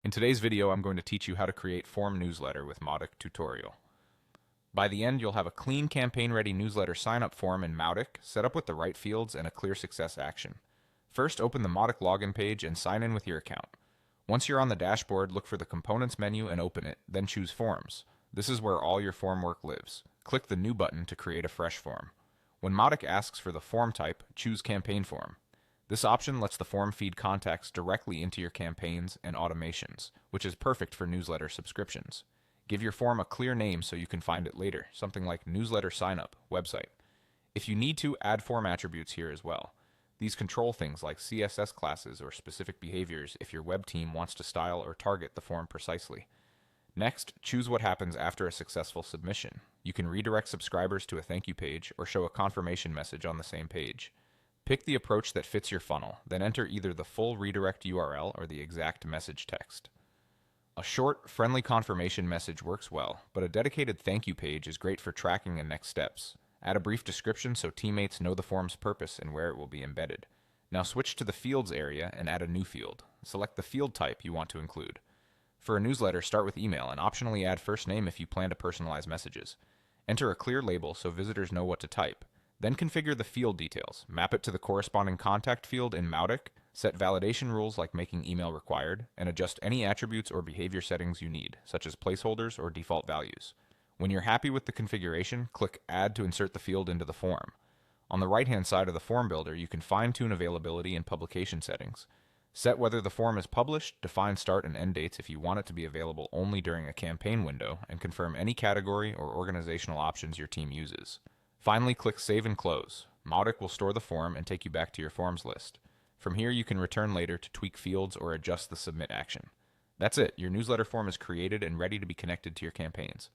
In today's video, I'm going to teach you how to create form newsletter with Mautic tutorial. By the end, you'll have a clean campaign-ready newsletter sign-up form in Mautic, set up with the right fields and a clear success action. First, open the Mautic login page and sign in with your account. Once you're on the dashboard, look for the Components menu and open it, then choose Forms. This is where all your form work lives. Click the New button to create a fresh form. When Mautic asks for the form type, choose Campaign Form. This option lets the form feed contacts directly into your campaigns and automations, which is perfect for newsletter subscriptions. Give your form a clear name so you can find it later, something like Newsletter Signup, Website. If you need to, add form attributes here as well. These control things like CSS classes or specific behaviors if your web team wants to style or target the form precisely. Next, choose what happens after a successful submission. You can redirect subscribers to a thank you page or show a confirmation message on the same page. Pick the approach that fits your funnel, then enter either the full redirect URL or the exact message text. A short, friendly confirmation message works well, but a dedicated thank you page is great for tracking and next steps. Add a brief description so teammates know the form's purpose and where it will be embedded. Now switch to the Fields area and add a new field. Select the field type you want to include. For a newsletter, start with email and optionally add first name if you plan to personalize messages. Enter a clear label so visitors know what to type. Then configure the field details, map it to the corresponding contact field in Mautic, set validation rules like making email required, and adjust any attributes or behavior settings you need, such as placeholders or default values. When you're happy with the configuration, click Add to insert the field into the form. On the right-hand side of the form builder, you can fine-tune availability and publication settings. Set whether the form is published, define start and end dates if you want it to be available only during a campaign window, and confirm any category or organizational options your team uses. Finally, click Save and Close. Mautic will store the form and take you back to your forms list. From here, you can return later to tweak fields or adjust the submit action. That's it. Your newsletter form is created and ready to be connected to your campaigns.